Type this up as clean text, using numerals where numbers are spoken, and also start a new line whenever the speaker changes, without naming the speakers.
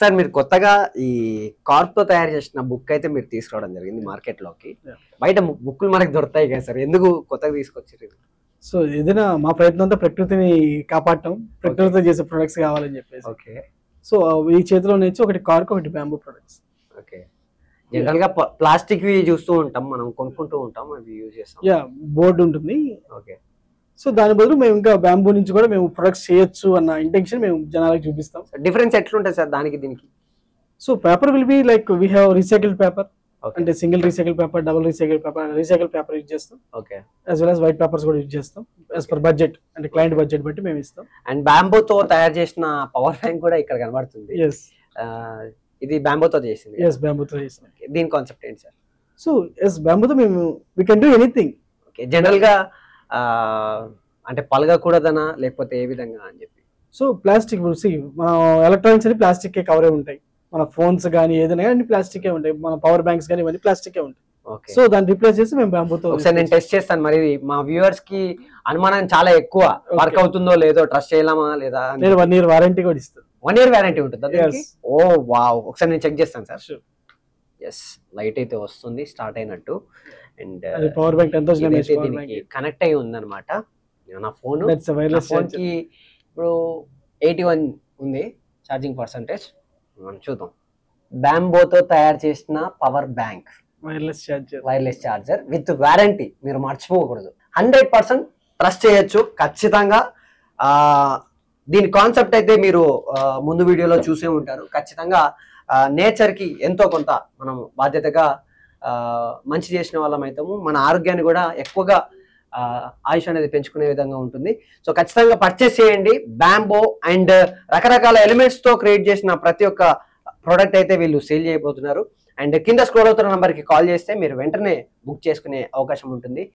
Sir మీరు కొత్తగా ఈ కార్ప్ తో తయారు చేసిన బుక్ అయితే మీరు తీసుకురావడం జరిగింది మార్కెట్ లోకి. బయట బుక్కులు మనకి దొరుకుతాయి కదా సార్, ఎందుకు కొత్తగా తీసుకొచ్చారు?
సో ఏదైనా మా ప్రయత్నం అంతా ప్రకృతిని కాపాడటం, ప్రకృతితో చేసే ప్రొడక్ట్స్ కావాలని చెప్పేసి.
ఓకే
సో ఈ చేతిలో నుంచి ఒకటి కార్క్, ఒకటి బ్యాంబూ ప్రొడక్ట్స్.
ఓకే, జనరల్ గా ప్లాస్టిక్ వి చూస్తూ ఉంటాం, మనం కొనుక్కుంటూ ఉంటాం, అవి యూజ్ చేస్తాం.
యా, బోర్డు ఉంటుంది.
ఓకే,
సో దాని బదులు మేము ఇంకా బ్యాంబూ నుంచి కూడా మేము ప్రొడక్ట్స్ చేయొచ్చు అన్న ఇంటెన్షన్ మేము జనాలకు చూపిస్తాం.
డిఫరెన్స్ ఎట్లుంటుంది సార్ దానికి దీనికి?
So paper will be like we have recycled paper, అంటే single recycle paper, double recycle paper use చేస్తాం.
Okay,
as well as white papers కూడా యూజ్ చేస్తాం. యాజ్ పర్ బడ్జెట్, అంటే క్లయింట్ బడ్జెట్ బట్టి మేము ఇస్తాం.
అండ్ బ్యాంబూతో తయారు చేసిన పవర్ బ్యాంక్ కూడా ఇక్కడ కనబడుతుంది.
ఎస్,
ఇది బ్యాంబూతో చేసింది.
ఎస్, బ్యాంబూతో చేస్తాం.
దీని కాన్సెప్ట్ ఏంటి సార్?
సో ఎస్, బ్యాంబూతో మేము we can do anything.
Okay, general గా అంటే పలగకూడదనా లేకపోతే ఏ విధంగా అని చెప్పి?
సో ప్లాస్టిక్, మన ఎలక్ట్రానిక్స్ అని ప్లాస్టిక్ కవరే ఉంటాయి. మన ఫోన్స్ కానీ ఏదైనా కానీ ప్లాస్టిక్ ఉంటాయి. మన పవర్ బ్యాంక్స్ కానీ ఇవన్నీ ప్లాస్టిక్ ఉంటాయి. సో దాన్ని రిప్లేస్ చేసి మేము బ్యాంబూతో.
ఒకసారి నేను టెస్ట్ చేస్తాను, మరి మా వ్యూవర్స్ కి అనుమానం చాలా ఎక్కువ, వర్క్ అవుతుందో లేదో, ట్రస్ట్ చేయలామా లేదా.
నేను 1 year వారంటీ కూడా ఇస్తాను.
1 year వారంటీ ఉంటుంది. ఓ వావ్, ఒకసారి నేను చెక్ చేస్తాను సార్. ఎస్, లైట్ అయితే వస్తుంది, స్టార్ట్ అయినట్టు. అండ్
పవర్ బ్యాంక్ 10,000
కనెక్ట్ అయి ఉంది అనమాట. నా ఫోన్ కి ఇప్పుడు 81 ఉంది ఛార్జింగ్ పర్సంటేజ్. మనం చూద్దాం. బ్యాంబోతో తయారు చేసిన power bank, wireless charger with warranty, మీరు మర్చిపోకూడదు. 100% ట్రస్ట్ చేయొచ్చు ఖచ్చితంగా. దీని కాన్సెప్ట్ అయితే మీరు ముందు వీడియోలో చూసే ఉంటారు. ఖచ్చితంగా నేచర్ కి ఎంతో కొంత మనం బాధ్యతగా మంచి చేసిన వాళ్ళం అవుతాము. మన ఆరోగ్యాన్ని కూడా ఎక్కువగా ఆయుష్ అనేది పెంచుకునే విధంగా ఉంటుంది. సో ఖచ్చితంగా పర్చేస్ చేయండి. బ్యాంబో అండ్ రకరకాల ఎలిమెంట్స్ తో క్రియేట్ చేసిన ప్రతి ఒక్క ప్రోడక్ట్ అయితే వీళ్ళు సేల్ చేయబోతున్నారు. అండ్ కింద స్క్రోల్ అవుతున్న నంబర్కి కాల్ చేస్తే మీరు వెంటనే బుక్ చేసుకునే అవకాశం ఉంటుంది.